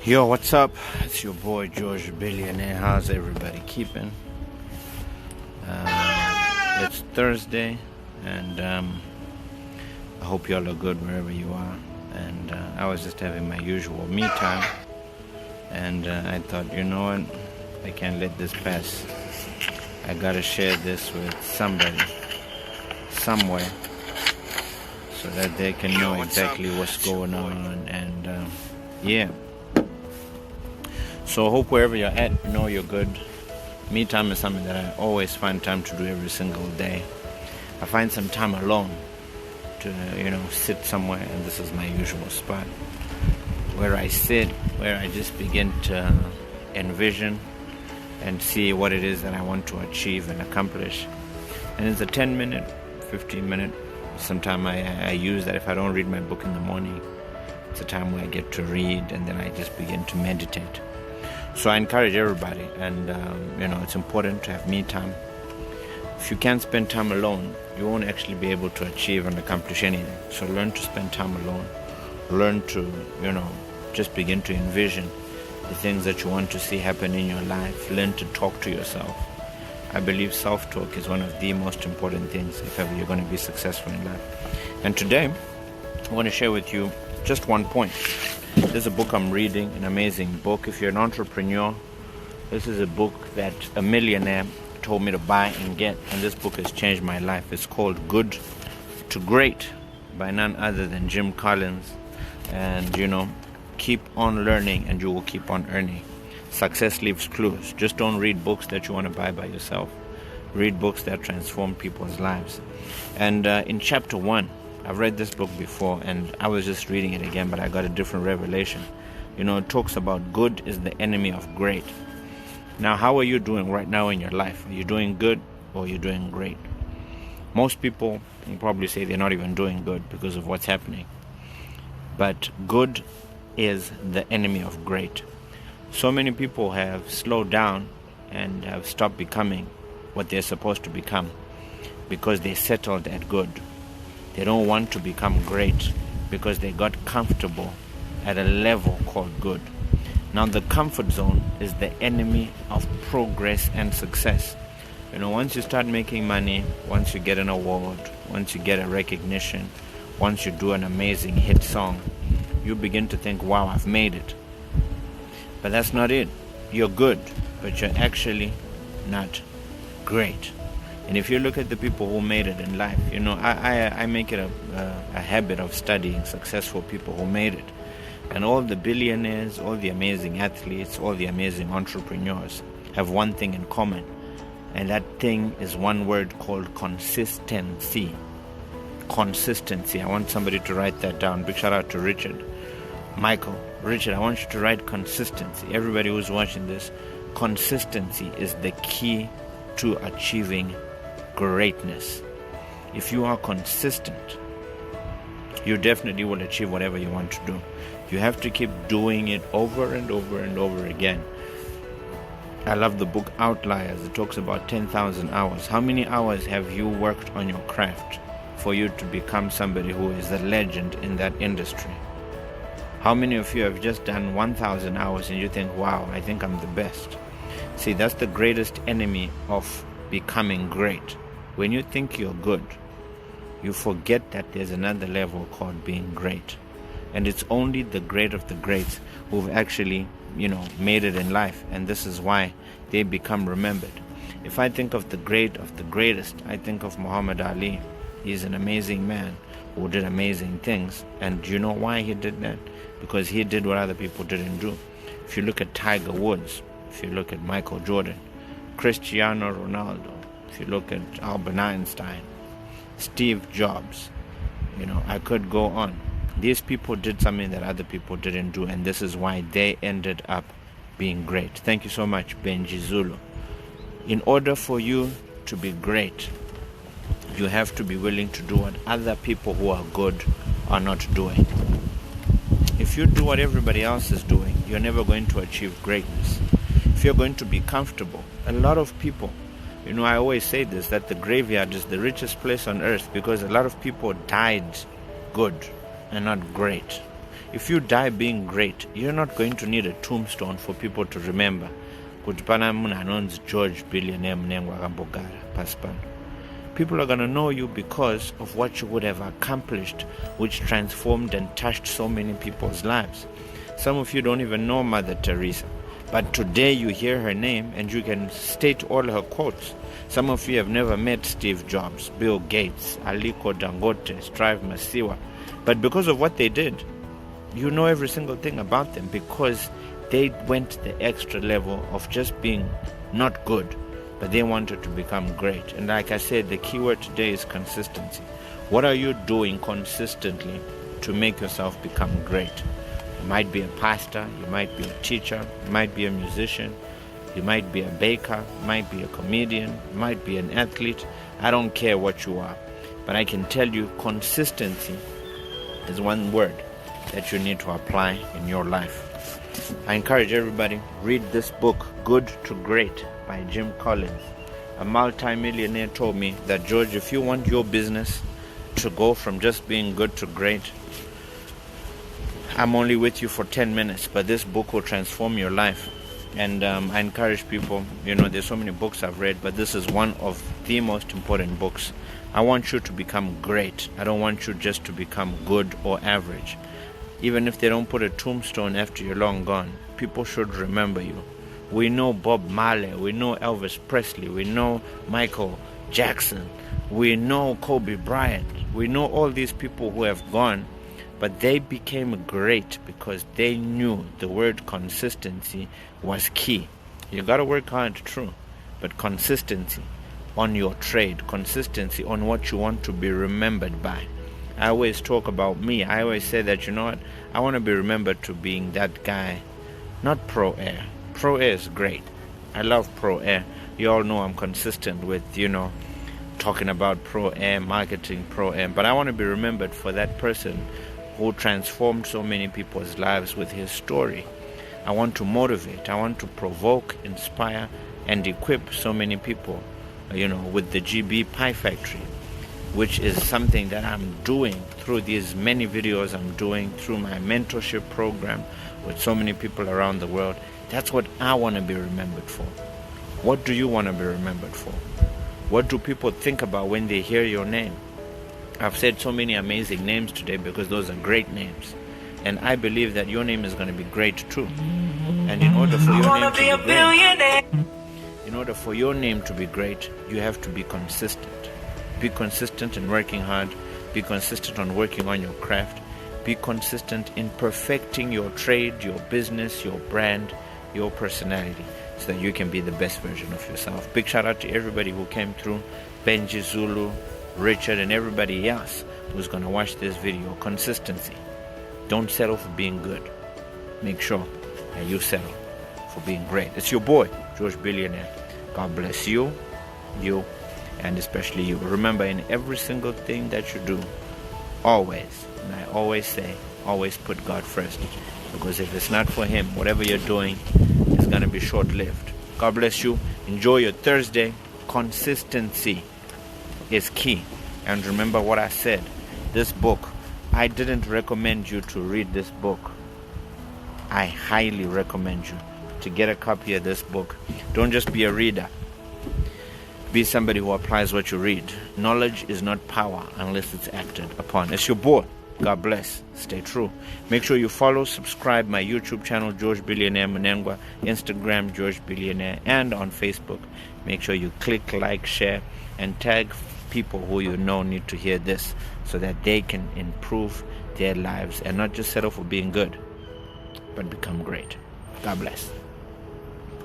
Yo, what's up? It's your boy George Billionaire. How's everybody keeping? It's Thursday, and I hope y'all are good wherever you are. And I was just having my usual me time, and I thought, you know what? I can't let this pass. I gotta share this with somebody, somewhere, so that they can know exactly what's going on. And yeah. So I hope wherever you're at, you know you're good. Me time is something that I always find time to do every single day. I find some time alone to, sit somewhere, and this is my usual spot where I sit, where I just begin to envision and see what it is that I want to achieve and accomplish. And it's a 10-minute, 15-minute. Sometimes I use that if I don't read my book in the morning. It's a time where I get to read, and then I just begin to meditate. So I encourage everybody, and it's important to have me time. If you can't spend time alone, you won't actually be able to achieve and accomplish anything. So learn to spend time alone. Learn to, just begin to envision the things that you want to see happen in your life. Learn to talk to yourself. I believe self-talk is one of the most important things if ever you're going to be successful in life. And today, I want to share with you just one point. This is a book I'm reading, an amazing book. If you're an entrepreneur, this is a book that a millionaire told me to buy and get, and this book has changed my life. It's called Good to Great by none other than Jim Collins. And keep on learning and you will keep on earning. Success leaves clues. Just don't read books that you want to buy by yourself. Read books that transform people's lives. And in chapter 1, I've read this book before, and I was just reading it again, but I got a different revelation. It talks about good is the enemy of great. Now, how are you doing right now in your life? Are you doing good or are you doing great? Most people will probably say they're not even doing good because of what's happening. But good is the enemy of great. So many people have slowed down and have stopped becoming what they're supposed to become because they settled at good. They don't want to become great because they got comfortable at a level called good. Now, the comfort zone is the enemy of progress and success. Once you start making money, once you get an award, once you get a recognition, once you do an amazing hit song, you begin to think, wow, I've made it. But that's not it. You're good, but you're actually not great. And if you look at the people who made it in life, I make it a habit of studying successful people who made it. And all the billionaires, all the amazing athletes, all the amazing entrepreneurs have one thing in common. And that thing is one word called consistency. Consistency. I want somebody to write that down. Big shout out to Richard. Michael, Richard, I want you to write consistency. Everybody who's watching this, consistency is the key to achieving greatness. If you are consistent, you definitely will achieve whatever you want to do. You have to keep doing it over and over and over again. I love the book Outliers. It talks about 10,000 hours. How many hours have you worked on your craft for you to become somebody who is a legend in that industry? How many of you have just done 1,000 hours and you think, wow, I think I'm the best? See, that's the greatest enemy of becoming great. When you think you're good, you forget that there's another level called being great. And it's only the great of the greats who've actually, made it in life. And this is why they become remembered. If I think of the great of the greatest, I think of Muhammad Ali. He's an amazing man who did amazing things. And do you know why he did that? Because he did what other people didn't do. If you look at Tiger Woods, if you look at Michael Jordan, Cristiano Ronaldo, if you look at Albert Einstein, Steve Jobs, I could go on. These people did something that other people didn't do, and this is why they ended up being great. Thank you so much, Benji Zulu. In order for you to be great, you have to be willing to do what other people who are good are not doing. If you do what everybody else is doing, you're never going to achieve greatness. If you're going to be comfortable, a lot of people, I always say this, that the graveyard is the richest place on earth because a lot of people died good and not great. If you die being great, you're not going to need a tombstone for people to remember. Kuti pana munhu anonzi George Billionaire Mnengwa akambogara pasi pano. People are going to know you because of what you would have accomplished, which transformed and touched so many people's lives. Some of you don't even know Mother Teresa, but today you hear her name and you can state all her quotes. Some of you have never met Steve Jobs, Bill Gates, Aliko Dangote, Strive Masiwa, but because of what they did, you know every single thing about them because they went the extra level of just being not good, but they wanted to become great. And like I said, the key word today is consistency. What are you doing consistently to make yourself become great? You might be a pastor, you might be a teacher, you might be a musician, you might be a baker, you might be a comedian, you might be an athlete. I don't care what you are, but I can tell you consistency is one word that you need to apply in your life. I encourage everybody, read this book, Good to Great by Jim Collins. A multi-millionaire told me that, George, if you want your business to go from just being good to great, I'm only with you for 10 minutes, but this book will transform your life. And I encourage people, there's so many books I've read, but this is one of the most important books. I want you to become great. I don't want you just to become good or average. Even if they don't put a tombstone after you're long gone, people should remember you. We know Bob Marley, we know Elvis Presley, we know Michael Jackson, we know Kobe Bryant, we know all these people who have gone, but they became great because they knew the word consistency was key. You got to work hard, true, but consistency on your trade, consistency on what you want to be remembered by. I always talk about me. I always say that, I want to be remembered to being that guy, not Pro Air. Pro Air is great. I love Pro Air. You all know I'm consistent with, talking about Pro Air, marketing Pro Air. But I want to be remembered for that person who transformed so many people's lives with his story. I want to motivate. I want to provoke, inspire, and equip so many people, with the GB Pie Factory, which is something that I'm doing through these many videos I'm doing, through my mentorship program with so many people around the world. That's what I want to be remembered for. What do you want to be remembered for? What do people think about when they hear your name? I've said so many amazing names today because those are great names. And I believe that your name is going to be great too. And in order for your name to be great, you have to be consistent. Be consistent in working hard. Be consistent on working on your craft. Be consistent in perfecting your trade, your business, your brand, your personality, so that you can be the best version of yourself. Big shout out to everybody who came through, Benji, Zulu, Richard, and everybody else who's going to watch this video. Consistency. Don't settle for being good. Make sure that you settle for being great. It's your boy, George Billionaire. God bless you, and especially you. Remember, in every single thing that you do, always, and I always say, always put God first. Because if it's not for Him, whatever you're doing is going to be short-lived. God bless you. Enjoy your Thursday. Consistency is key. And remember what I said. This book, I didn't recommend you to read this book. I highly recommend you to get a copy of this book. Don't just be a reader. Be somebody who applies what you read. Knowledge is not power unless it's acted upon. It's your boy. God bless. Stay true. Make sure you follow, subscribe my YouTube channel, George Billionaire Mnengwa, Instagram, George Billionaire, and on Facebook. Make sure you click, like, share, and tag people who you know need to hear this so that they can improve their lives and not just settle for being good, but become great. God bless.